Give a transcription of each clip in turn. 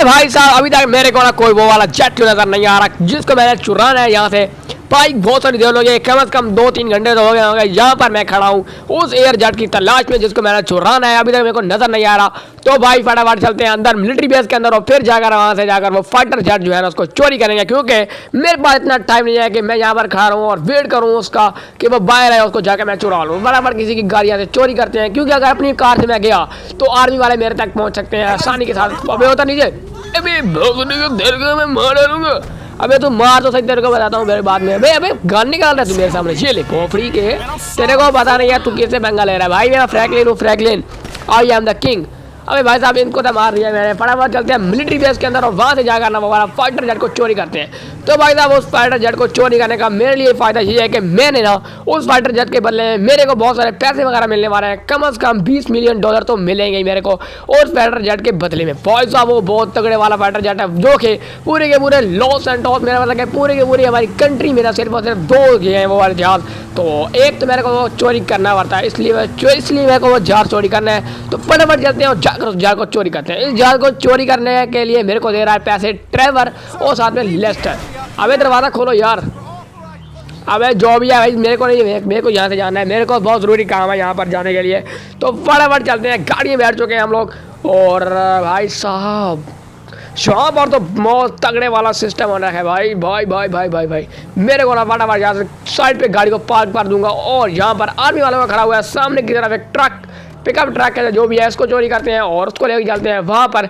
भाई साहब अभी तक मेरे को ना कोई वो वाला जेट क्यों नजर नहीं आ रहा जिसको मैंने चुराना है यहाँ से। भाई बहुत सारी देर हो गई, कम से कम 2-3 घंटे तो हो गए होंगे यहाँ पर मैं खड़ा हूँ उस एयर जेट की तलाश में जिसको मैंने चुराना है। अभी तक मेरे को नजर नहीं आ रहा। तो भाई फटाफट चलते हैं अंदर मिलिट्री बेस के अंदर और फिर जाकर वहाँ से जाकर वो फाइटर जेट जो है ना उसको चोरी करेंगे, क्योंकि मेरे पास इतना टाइम नहीं है कि मैं यहाँ पर खड़ा रहूँ और वेट करूँ उसका कि वो बाहर है उसको जाकर मैं चुरा लूँ। बराबर किसी की गाड़ियाँ से चोरी करते हैं, क्योंकि अगर अपनी कार से मैं गया तो आर्मी वाले मेरे तक पहुँच सकते हैं आसानी के साथ। अबे होता नीचे अबे मैं मार डालूंगा। अबे तू मार तो सही, तेरे को बताता हूँ मेरे बाद में। अबे अबे गान निकाल रहा है तू मेरे सामने, ये ले खोपड़ी के। तेरे को पता नहीं है तू किससे पंगा ले रहा है। भाई मेरा फ्रैंकलिन हूँ, Franklin, I am the king. अबे भाई साहब इनको तो मार दिया मैंने। फटाफट चलते हैं मिलिट्री बेस के अंदर और वहाँ से जाकर ना हमारा फाइटर जेट को चोरी करते हैं। तो भाई साहब उस फाइटर जेट को चोरी करने का मेरे लिए फ़ायदा ये है कि मैंने ना उस फाइटर जेट के बदले में मेरे को बहुत सारे पैसे वगैरह मिलने वाले हैं। कम से कम $20 मिलियन तो मिलेंगे ही मेरे को उस फाइटर जेट के बदले में। भाई साहब वो बहुत तगड़े वाला फाइटर जेट है जो कि पूरे के पूरे लॉस एंटोस मेरा मतलब कि पूरे के पूरी हमारी कंट्री में सिर्फ और सिर्फ 2 गए हैं वो वाले जहाज़। तो एक तो मेरे को वो चोरी करना पड़ता है, इसलिए मेरे को वो जहाज़ चोरी करना है। तो फटाफट चलते हैं और जाकर उस जहाज़ को चोरी करते हैं। इस जहाज़ को चोरी करने के लिए मेरे को दे रहा है पैसे ट्रेवर और साथ में लेस्टर। अबे दरवाज़ा खोलो यार। अबे जो भी है भाई मेरे को नहीं, मेरे को यहाँ से जाना है, मेरे को बहुत ज़रूरी काम है यहाँ पर जाने के लिए। तो फटाफट चलते हैं, गाड़ी में बैठ चुके हैं हम लोग। और भाई साहब यहाँ पर तो बहुत तगड़े वाला सिस्टम होना है भाई भाई भाई भाई भाई भाई। मेरे को ना फटाफट यहाँ से साइड पे गाड़ी को पार्क कर दूंगा और यहाँ पर आर्मी वालों का खड़ा हुआ है सामने की तरफ एक ट्रक, पिकअप ट्रक है जो भी है, इसको चोरी करते हैं और उसको लेकर चलते हैं वहाँ पर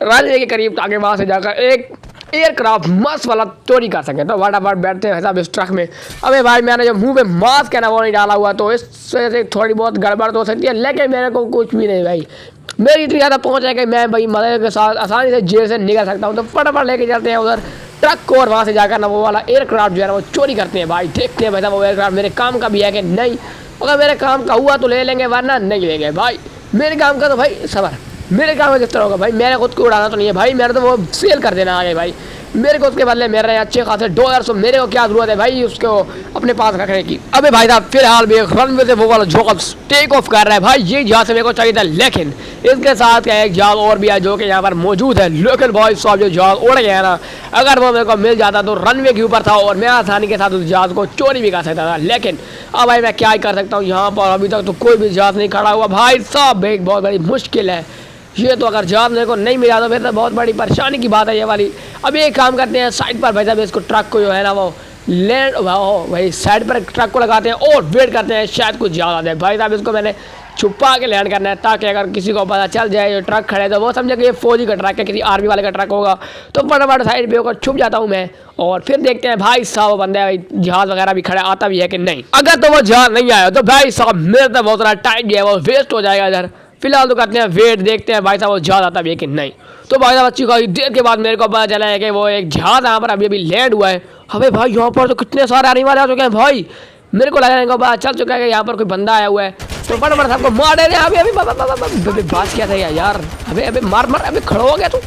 रनवे के करीब आगे, वहाँ से जाकर एक एयरक्राफ्ट मस्त वाला चोरी कर सकें। तो फटाफट बैठते हैं साहब इस ट्रक में। अबे भाई मैंने जो मुंह पे मास्क है ना वो नहीं डाला हुआ, तो इस वजह से थोड़ी बहुत गड़बड़ तो हो सकती है, लेकिन मेरे को कुछ भी नहीं भाई। मेरी इतनी ज़्यादा पहुँच है कि मैं भाई मदद के साथ आसानी से जेल से निकल सकता हूँ। तो फटाफट लेके चलते हैं उधर ट्रक को और वहाँ से जाकर ना वो वाला एयरक्राफ्ट जो है ना वो चोरी करते हैं। भाई देखते हैं भाई साहब वो एयरक्राफ्ट मेरे काम का भी है कि नहीं। अगर मेरे काम का हुआ तो ले लेंगे, वरना नहीं लेंगे। भाई मेरे काम का तो भाई सबर, मेरे काम में किस तरह होगा भाई, मैंने खुद को उड़ाना तो नहीं है भाई, मैंने तो वो सेल कर देना आगे भाई। मेरे को उसके बदले मेरे अच्छे खासे $2, तो मेरे को क्या ज़रूरत है भाई उसको अपने पास रखने की। अबे भाई साहब फिलहाल भी रनवे से वो वाला जहाज़ टेक ऑफ कर रहा है। भाई ये जहाज़ मेरे को चाहिए था, लेकिन इसके साथ क्या एक जहाज़ और भी है जो कि यहाँ पर मौजूद है। लेकिन भाई साहब जो जहाज़ उड़ गया है ना, अगर वो मेरे को मिल जाता तो रनवे के ऊपर था और मैं आसानी के साथ उस जहाज़ को चोरी भी कर सकता था। लेकिन अब भाई मैं क्या ही कर सकता हूँ, यहाँ पर अभी तक तो कोई भी जहाज़ नहीं खड़ा हुआ। भाई साहब एक बहुत बड़ी मुश्किल है ये, तो अगर जहाज़ मेरे को नहीं मिला तो फिर तो बहुत बड़ी परेशानी की बात है ये वाली। अब एक काम करते हैं साइड पर भाई साहब इसको ट्रक को जो है ना वो लैंड भाई साइड पर ट्रक को लगाते हैं और वेट करते हैं शायद कुछ जहाज़ आ जाए। भाई साहब इसको मैंने छुपा के लैंड करना है ताकि अगर किसी को पता चल जाए ये ट्रक खड़े तो वो समझे कि ये फौजी का ट्रक है, किसी आर्मी वाले का ट्रक होगा। तो फटाफट साइड पे होकर छुप जाता हूँ मैं और फिर देखते हैं भाई साहब बंदे भाई जहाज़ वगैरह भी खड़ा आता भी है कि नहीं। अगर तो वो जहाज़ नहीं आया तो भाई साहब मेरा तो बहुत सारा टाइम जो है वो वेस्ट हो जाएगा इधर। फिलहाल तो करते हैं वेट, देखते हैं भाई साहब वो जहाज़ आता भी है कि नहीं। तो भाई साहब अच्छी खासी देर के बाद मेरे को पता चला है कि वो एक जहाज़ यहाँ पर अभी लैंड हुआ है। अबे भाई यहाँ पर तो कितने सारे आने वाले आ चुके हैं भाई, मेरे को लगा पता चल चुका है कि यहाँ पर कोई बंदा आया हुआ है। तो फटाफट सबको मार दे रहे हैं। अभी बात क्या था यार, अबे अबे मार मार, अबे खड़ा हो गया तू।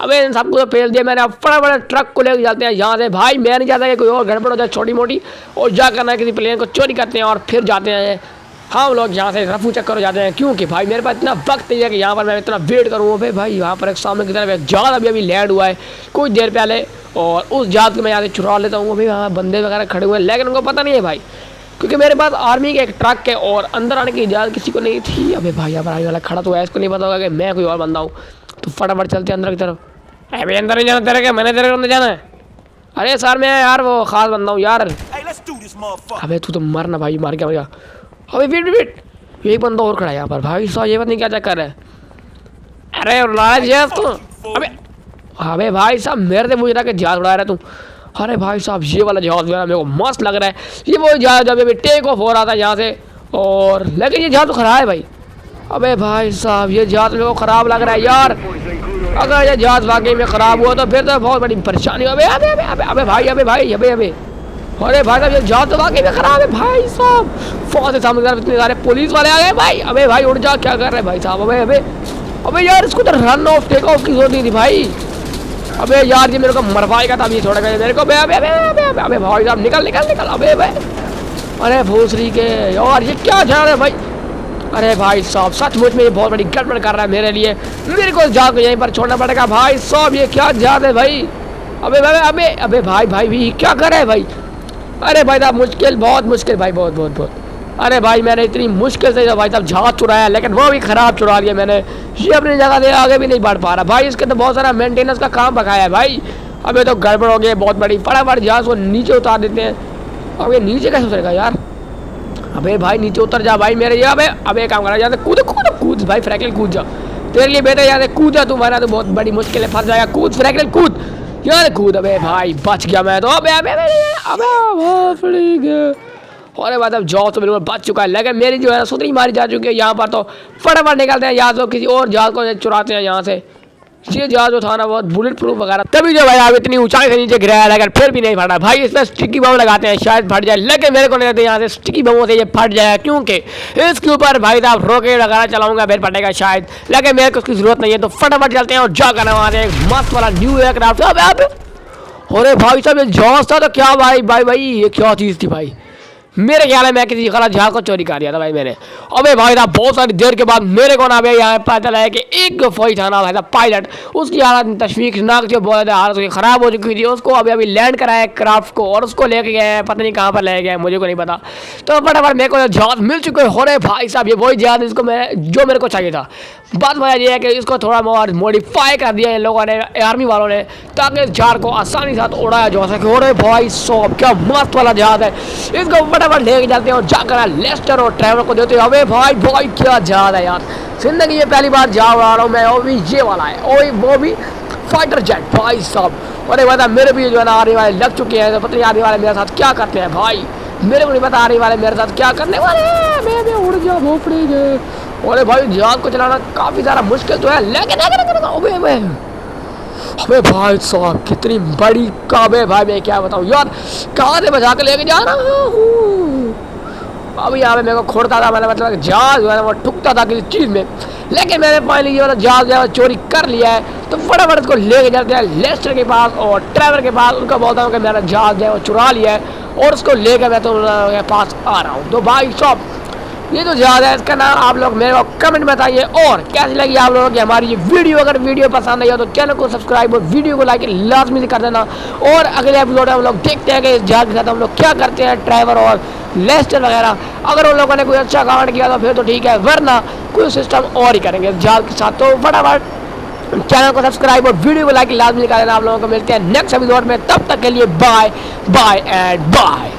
अबे इन सबको तो फेल दिया मैंने। अब फटाफट ट्रक को लेकर जाते हैं यहाँ से। भाई मैं नहीं चाहता कि कोई और गड़बड़ हो जाए छोटी मोटी, और जा करना किसी प्लेन को चोरी करते हैं और फिर जाते हैं हम लोग यहाँ से रफू चक्कर हो जाते हैं, क्योंकि भाई मेरे पास इतना वक्त नहीं है कि यहाँ पर मैं इतना वेट करूँ। भाई यहाँ पर एक सामने की तरफ एक जहाज़ अभी लैंड हुआ है कुछ देर पहले, और उस जहाज़ को मैं यहाँ से चुरा लेता हूँ। भाई वहाँ बंदे वगैरह खड़े हुए हैं लेकिन उनको पता नहीं है भाई, क्योंकि मेरे पास आर्मी का एक ट्रक है और अंदर आने की इजाज़त किसी को नहीं थी। अबे भाई यहाँ पर आगे वाला खड़ा तो है, इसको नहीं पता होगा कि मैं कोई और बंदा हूँ। तो फटाफट चलते हैं अंदर की तरफ। अभी अंदर नहीं जाना तेरे के, मैंने तेरे को अंदर जाना है। अरे सर मैं यार वो खास बंदा हूँ यार। अबे तू तो मरना भाई, मार क्या भैया। अबे वेट यही बंदा और खड़ा है यहाँ पर। भाई साहब ये बात नहीं क्या चक्कर है, अरे लाल तू। अबे भाई साहब मेरे से पूछ रहा कि जहाज़ उड़ा रहा है तू। अरे भाई साहब ये वाला जहाज़ मेरे को मस्त लग रहा है, ये वो जहाज़ जब अभी टेक ऑफ हो रहा था यहाँ से, और लेकिन ये जहाज़ तो खराब है भाई। अबे भाई साहब ये जहाज़ मेरे को ख़राब लग रहा है यार, अगर ये जहाज़ वाकई में ख़राब हुआ तो फिर तो बहुत बड़ी परेशानी। अबे अबे अबे अबे अबे भाई अबे भाई अबे अबे अरे भाई साहब ये जहाज़ तो वाकई में ख़राब है भाई साहब। फौज से सामने तरफ इतने सारे पुलिस वाले आ गए भाई। अबे भाई उड़ जा, क्या कर रहे हैं भाई साहब। अबे अबे अबे यार इसको तो रन ऑफ टेक ऑफ की जरूरत नहीं थी भाई। अबे यार ये मेरे को मरवाएगा था, ये छोड़ेगा मेरे को। अबे अबे अबे अबे भाई साहब निकल निकल निकल। अबे अबे अरे भूसरी के यार ये क्या जा रहा है भाई। अरे भाई साहब सचमुच में ये बहुत बड़ी गड़बड़ कर रहा है मेरे लिए। मेरे को जहाज को यहीं पर छोड़ना पड़ेगा भाई साहब। ये क्या जहाज है भाई? अबे अबे अबे अबे भाई भाई भी क्या कर रहा है भाई? अरे भाई साहब मुश्किल, बहुत मुश्किल भाई, बहुत बहुत बहुत। अरे भाई मैंने इतनी मुश्किल से भाई साहब जहाज चुराया, लेकिन वो भी ख़राब चुरा लिया मैंने। ये अपनी जगह से आगे भी नहीं बढ़ पा रहा भाई। इसके तो बहुत सारा मेंटेनेंस का काम बकाया है भाई। अबे तो गड़बड़ हो गई बहुत बड़ी। फटाफट जहाज को नीचे उतार देते हैं। अब ये नीचे कैसे उतरेगा यार? अबे भाई नीचे उतर जा भाई मेरे। अबे अबे काम करा, यहाँ से कूद कूद कूद भाई, फ्रैंकलिन कूद जा। तेरे लिए बेहतर यहाँ से कूद जा तू, वरना तो बहुत बड़ी मुश्किल है, फंस जाएगा। कूद फ्रैंकलिन कूद, यहाँ से कूद। अबे भाई बच गया मैं तो। अबे अबे अबे अरे मतलब जॉब तो बिल्कुल बच चुका है, लेकिन मेरी जो है ना सुतरी मारी जा चुकी है यहाँ पर। तो फटाफट निकलते हैं यहाँ से, किसी और जहाज को चुराते हैं यहाँ से। ये जहाज जो था ना बहुत बुलेट प्रूफ वगैरह, तभी जो भाई आप इतनी ऊंचाई से नीचे गिराया, लेकिन फिर भी नहीं फटा भाई। इसमें स्टिकी बम लगाते हैं शायद फट जाए, लेकिन मेरे को नहीं लगता यहाँ से स्टिकी बमों से ये फट जाए, क्योंकि इसके ऊपर भाई साहब रॉकेट वगैरह चलाऊंगा फिर फटेगा शायद, लेकिन मेरे को उसकी जरूरत नहीं है। तो फटाफट चलते हैं और जा करना वहाँ से एक मस्त वाला न्यू एयरक्राफ्ट। अरे भाई साहब ये जहाज था तो क्या भाई भाई भाई ये क्या चीज़ थी भाई? मेरे ख्याल है मैं किसी गलत जहाज को चोरी कर दिया था भाई मैंने। अबे भाई साहब बहुत सारी देर के बाद मेरे को ना भाई यहाँ पता चला है कि एक फौजी था ना भाई साहब पायलट, उसकी हालत तशवीशनाक थी, बहुत ज़्यादा हालत उसकी ख़राब हो चुकी थी। उसको अभी अभी लैंड कराया क्राफ्ट को और उसको लेके गए हैं, पता नहीं कहाँ पर ले गए मुझे को नहीं पता। तो फटाफट मेरे को जहाज मिल चुके हो रहे भाई साहब। ये वही जहाज इसको जो मेरे को चाहिए था। बात वजह यह है कि इसको थोड़ा और मॉडिफाई कर दिया इन लोगों ने, आर्मी वालों ने, ताकि इस जहाज को आसानी से उड़ाया जा सके। हो रहे भाई साहब क्या मस्त वाला जहाज है। इसको फटाफट लेके जाते हैं और जाकर लेस्टर और ट्रैवलर को देते हैं। अबे भाई भाई क्या जहाज है यार, जिंदगी ये पहली बार जहाज उड़ा रहा हूँ मैं, वो भी ये वाला है, वो भी फाइटर जेट भाई साहब। अरे भाई मेरे भी जो है ना आने वाले लग चुके हैं, तो पता नहीं आने वाले मेरे साथ क्या करते हैं भाई, मेरे को नहीं पता आने वाले मेरे साथ क्या करने वाले हैं। मैं उड़ गया भोपड़ी गए। अरे भाई जहाज को चलाना काफ़ी ज़्यादा मुश्किल तो है, लेकिन अबे भाई साहब कितनी बड़ी काबे भाई, मैं क्या बताऊँ यार, कहाँ से बचा के लेके जा रहा हूँ। अभी यहाँ पे मेरे को खोड़ता था, मैंने मतलब जहाज जो है ना वो ठुकता था किसी चीज़ में, लेकिन मैंने फाइनली ये वाला जहाज जो है चोरी कर लिया है। तो फटाफट इसको लेके जाते हैं लेस्टर के पास और ट्रैवलर के पास। उनको बोलता हूँ कि मेरा जहाज जो है वो चुरा लिया है और उसको लेकर मैं तो उनके पास आ रहा हूँ। तो भाई साहब ये जो जहाज है इसका नाम आप लोग मेरे को कमेंट में बताइए, और कैसी लगी आप लोगों की हमारी ये वीडियो। अगर वीडियो पसंद आई हो तो चैनल को सब्सक्राइब और वीडियो को लाइक लाजमी से कर देना। और अगले एपिसोड में हम लोग देखते हैं कि इस जहाज के साथ हम लोग क्या करते हैं, ड्राइवर और लेस्टर वगैरह। अगर उन लोगों ने कोई अच्छा कमेंट किया तो फिर तो ठीक है, वरना कोई सिस्टम और ही करेंगे इस जहाज के साथ। तो फटाफट चैनल को सब्सक्राइब और वीडियो को लाइक लाजमी कर देना। आप लोगों को मिलते हैं नेक्स्ट एपिसोड में, तब तक के लिए बाय बाय एंड बाय।